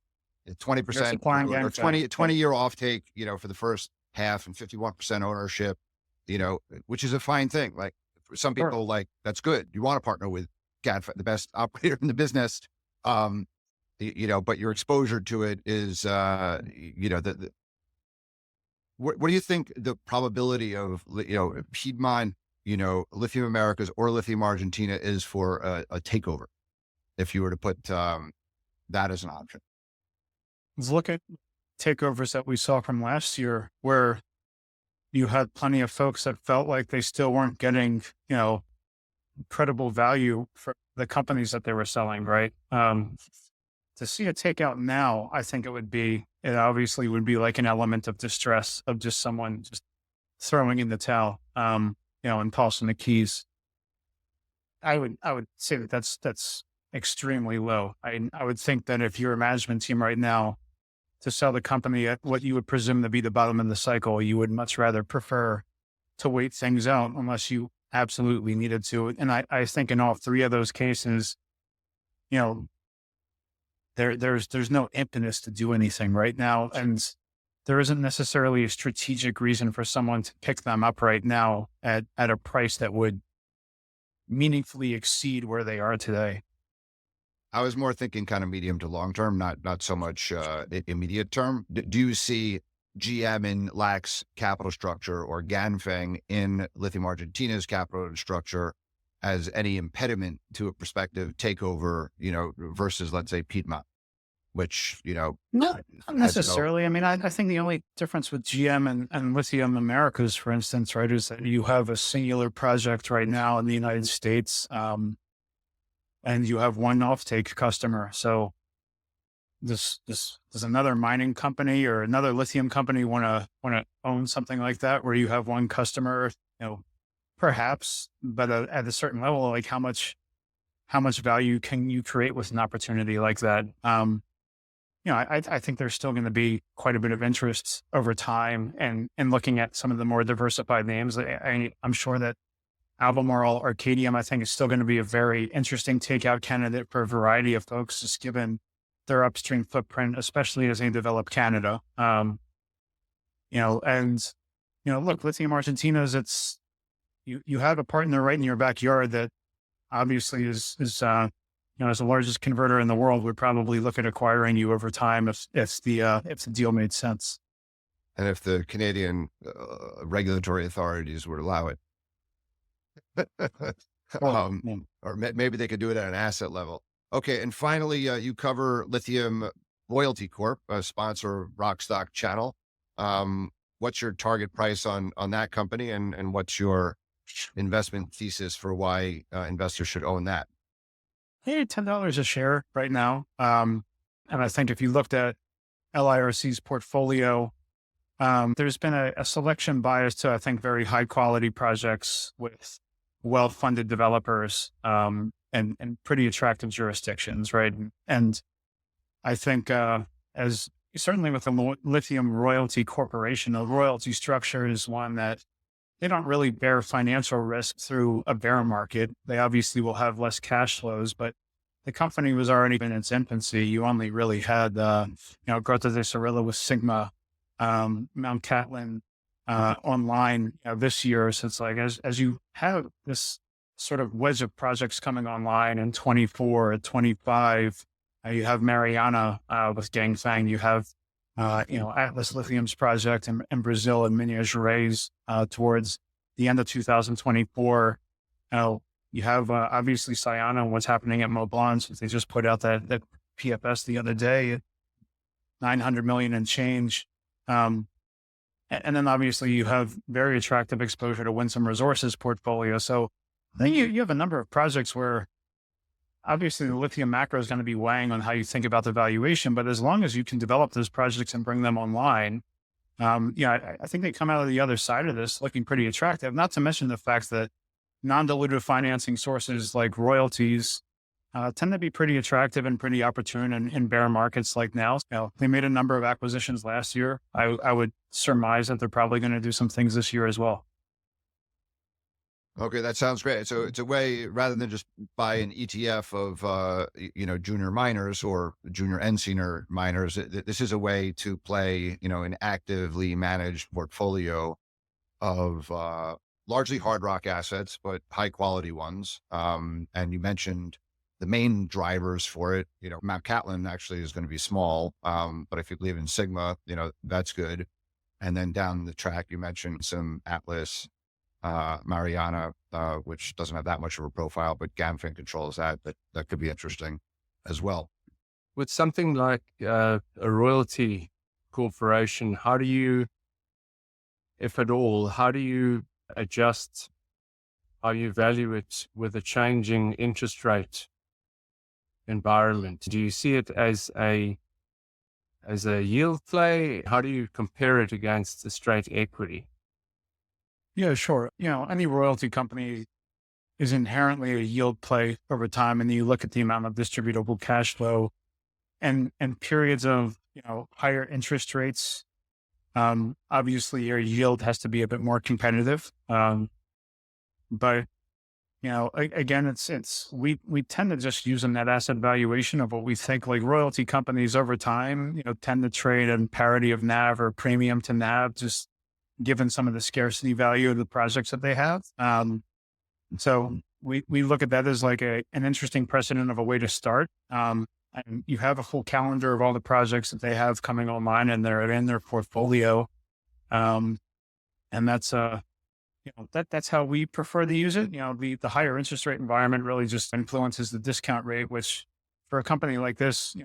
20-year offtake, for the first half and 51% ownership, which is a fine thing. Like for some people, like that's good. You want to partner with Ganfeng, the best operator in the business. But your exposure to it is, what do you think the probability of, Piedmont, Lithium Americas or Lithium Argentina is for a takeover? If you were to put that as an option. Let's look at takeovers that we saw from last year, where you had plenty of folks that felt like they still weren't getting, credible value for the companies that they were selling, right? To see a takeout now, I think it obviously would be like an element of distress of just someone just throwing in the towel, and tossing the keys. I would say that that's extremely low. I would think that if you're a management team right now to sell the company at what you would presume to be the bottom of the cycle, you would much rather prefer to wait things out unless you absolutely needed to. And I think in all three of those cases, there's no impetus to do anything right now. And there isn't necessarily a strategic reason for someone to pick them up right now at a price that would meaningfully exceed where they are today. I was more thinking kind of medium to long term, not so much immediate term. Do you see GM in LAC's capital structure or Ganfeng in Lithium Argentina's capital structure as any impediment to a prospective takeover, versus, let's say, Piedmont, which, not necessarily. I mean, I think the only difference with GM and Lithium Americas, for instance, right, is that you have a singular project right now in the United States. and you have one offtake customer. So this does another mining company or another lithium company want to own something like that, where you have one customer, perhaps, but at a certain level, like how much value can you create with an opportunity like that? I think there's still going to be quite a bit of interest over time, and looking at some of the more diversified names. I'm sure that Albemarle Arcadium, I think, is still going to be a very interesting takeout candidate for a variety of folks, just given their upstream footprint, especially as they develop Canada. Look, Lithium Argentina's, you have a partner right in your backyard that obviously is as the largest converter in the world, would probably look at acquiring you over time if the deal made sense. And if the Canadian regulatory authorities would allow it. Or maybe they could do it at an asset level. Okay. And finally, you cover Lithium Royalty Corp, a sponsor of Rockstock Channel. What's your target price on that company, and what's your investment thesis for why investors should own that? Hey, $10 a share right now. And I think if you looked at LIRC's portfolio, there's been a selection bias to, I think, very high quality projects with well-funded developers, and pretty attractive jurisdictions, right? And I think, as certainly with the Lithium Royalty Corporation, a royalty structure is one that they don't really bear financial risk through a bear market. They obviously will have less cash flows, but the company was already in its infancy. You only really had, Grota de Cirilla with Sigma, Mount Catlin, online this year. So it's like, as you have this sort of wedge of projects coming online in 24, 25, you have Mariana with Ganfeng, you have Atlas Lithium's project in Brazil and Minas Gerais towards the end of 2024. You have obviously Sayana and what's happening at Moblans. They just put out that PFS the other day, 900 million and change. And then obviously you have very attractive exposure to Winsome Resources portfolio. So I think you have a number of projects where obviously the lithium macro is going to be weighing on how you think about the valuation, but as long as you can develop those projects and bring them online, I think they come out of the other side of this looking pretty attractive, not to mention the fact that non-dilutive financing sources like royalties tend to be pretty attractive and pretty opportune in bear markets like now. They made a number of acquisitions last year. I would surmise that they're probably going to do some things this year as well. Okay, that sounds great. So it's a way, rather than just buy an ETF of, junior miners or junior and senior miners, this is a way to play, an actively managed portfolio of largely hard rock assets, but high quality ones. And you mentioned the main drivers for it. Mount Catlin actually is going to be small, but if you believe in Sigma, that's good. And then down the track, you mentioned some Atlas, Mariana, which doesn't have that much of a profile, but Ganfeng controls that could be interesting as well. With something like a royalty corporation, how do you, if at all, adjust how you value it with a changing interest rate environment? Do you see it as a yield play? How do you compare it against the straight equity? Yeah, sure. Any royalty company is inherently a yield play over time. And you look at the amount of distributable cash flow and periods of, higher interest rates. Obviously your yield has to be a bit more competitive. But again, we tend to just use a net asset valuation of what we think, like royalty companies over time, tend to trade in parity of NAV or premium to NAV, just given some of the scarcity value of the projects that they have. So we look at that as like an interesting precedent of a way to start. And you have a full calendar of all the projects that they have coming online, and they're in their portfolio. And that's that's how we prefer to use it. The higher interest rate environment really just influences the discount rate, which for a company like this,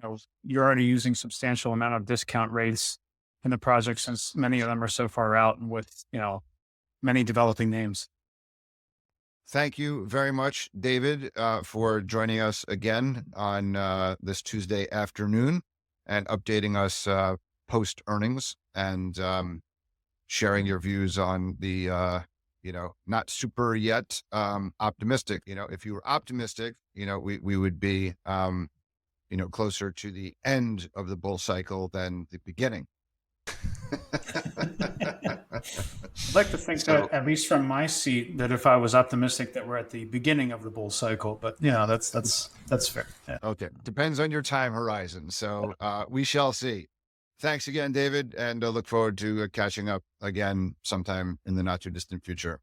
you're already using substantial amount of discount rates in the project, since many of them are so far out and with, many developing names. Thank you very much, David, for joining us again on this Tuesday afternoon and updating us post earnings and sharing your views on the, not super yet optimistic. If you were optimistic, we would be, closer to the end of the bull cycle than the beginning. I'd like to think So- that, at least from my seat, that if I was optimistic that we're at the beginning of the bull cycle, but that's fair. Yeah. Okay. Depends on your time horizon. So we shall see. Thanks again, David. And I look forward to catching up again sometime in the not too distant future.